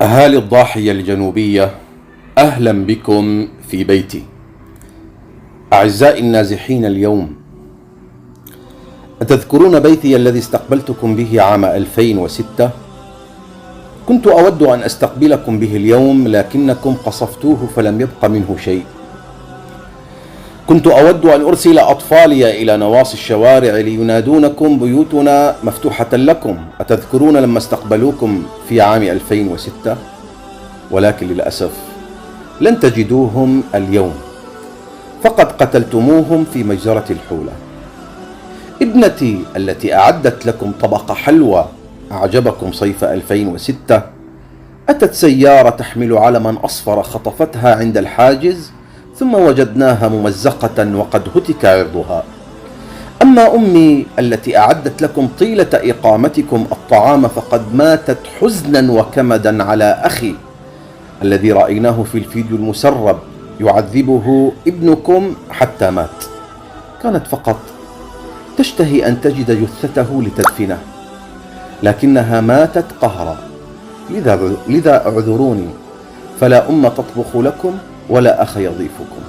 أهالي الضاحية الجنوبية، أهلا بكم في بيتي. أعزائي النازحين اليوم، أتذكرون بيتي الذي استقبلتكم به عام 2006؟ كنت أود أن أستقبلكم به اليوم، لكنكم قصفتوه فلم يبق منه شيء. كنت أود أن أرسل أطفالي إلى نواصي الشوارع لينادونكم بيوتنا مفتوحة لكم. أتذكرون لما استقبلوكم في عام 2006؟ ولكن للأسف لن تجدوهم اليوم، فقد قتلتموهم في مجزرة الحولة. ابنتي التي أعدت لكم طبق حلوى أعجبكم صيف 2006 أتت سيارة تحمل علما أصفر خطفتها عند الحاجز، ثم وجدناها ممزقة وقد هتك عرضها. أما أمي التي أعدت لكم طيلة إقامتكم الطعام فقد ماتت حزنا وكمدا على أخي الذي رأيناه في الفيديو المسرب يعذبه ابنكم حتى مات. كانت فقط تشتهي أن تجد جثته لتدفنه، لكنها ماتت قهرا. لذا اعذروني، فلا أم تطبخ لكم ولا أخ يضيفكم.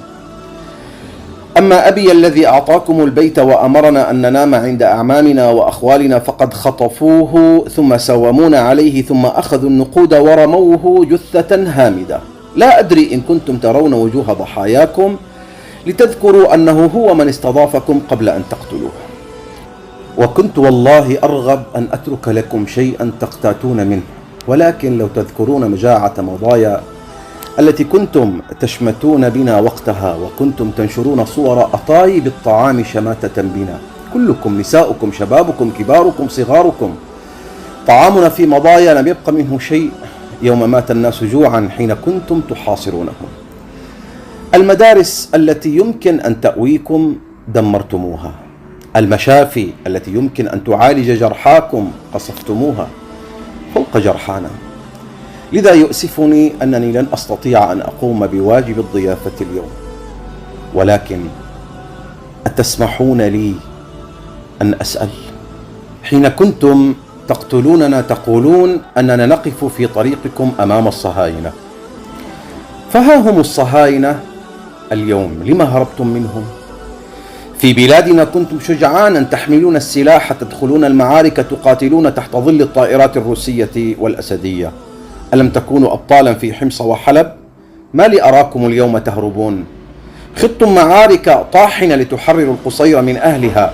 أما أبي الذي أعطاكم البيت وأمرنا أن ننام عند أعمامنا وأخوالنا فقد خطفوه ثم سومونا عليه، ثم أخذوا النقود ورموه جثة هامدة. لا أدري إن كنتم ترون وجوه ضحاياكم لتذكروا أنه هو من استضافكم قبل أن تقتلوه. وكنت والله أرغب أن أترك لكم شيئا تقتاتون منه، ولكن لو تذكرون مجاعة مضايا التي كنتم تشمتون بنا وقتها، وكنتم تنشرون صور أطايب الطعام شماتة بنا، كلكم، نساؤكم، شبابكم، كباركم، صغاركم. طعامنا في مضايا لم يبق منه شيء يوم مات الناس جوعا حين كنتم تحاصرونهم. المدارس التي يمكن أن تأويكم دمرتموها. المشافي التي يمكن أن تعالج جرحاكم قصفتموها فوق جرحانا. لذا يؤسفني أنني لن أستطيع أن أقوم بواجب الضيافة اليوم، ولكن أتسمحون لي أن أسأل؟ حين كنتم تقتلوننا تقولون أننا نقف في طريقكم أمام الصهاينة، فها هم الصهاينة اليوم، لما هربتم منهم؟ في بلادنا كنتم شجعانا تحملون السلاح، تدخلون المعارك، تقاتلون تحت ظل الطائرات الروسية والأسدية. ألم تكونوا أبطالا في حمص وحلب؟ ما لي أراكم اليوم تهربون؟ خضتم معارك طاحنة لتحرروا القصير من أهلها،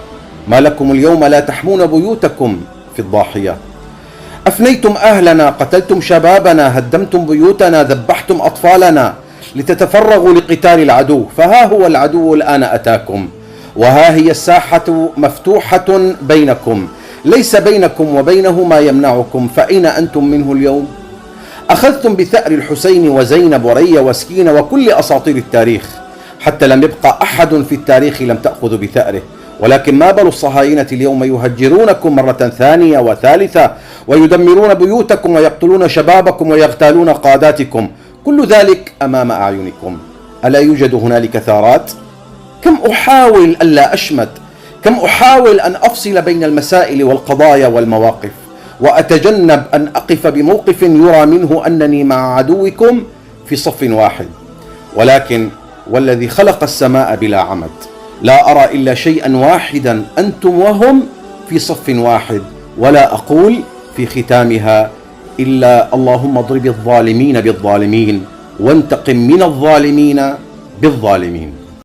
ما لكم اليوم لا تحمون بيوتكم في الضاحية؟ أفنيتم أهلنا، قتلتم شبابنا، هدمتم بيوتنا، ذبحتم أطفالنا لتتفرغوا لقتال العدو. فها هو العدو الآن أتاكم، وها هي الساحة مفتوحة بينكم، ليس بينكم وبينه ما يمنعكم، فأين أنتم منه اليوم؟ أخذتم بثأر الحسين وزينب وريا وسكينة وكل أساطير التاريخ، حتى لم يبقى أحد في التاريخ لم تأخذوا بثأره. ولكن ما بال الصهاينة اليوم يهجرونكم مرة ثانية وثالثة، ويدمرون بيوتكم ويقتلون شبابكم ويغتالون قاداتكم، كل ذلك أمام أعينكم. ألا يوجد هنالك ثارات؟ كم أحاول ألا أشمت، كم أحاول أن أفصل بين المسائل والقضايا والمواقف، وأتجنب أن أقف بموقف يرى منه أنني مع عدوكم في صف واحد. ولكن والذي خلق السماء بلا عمد لا أرى إلا شيئا واحدا، أنتم وهم في صف واحد. ولا أقول في ختامها إلا اللهم اضرب الظالمين بالظالمين وانتقم من الظالمين بالظالمين.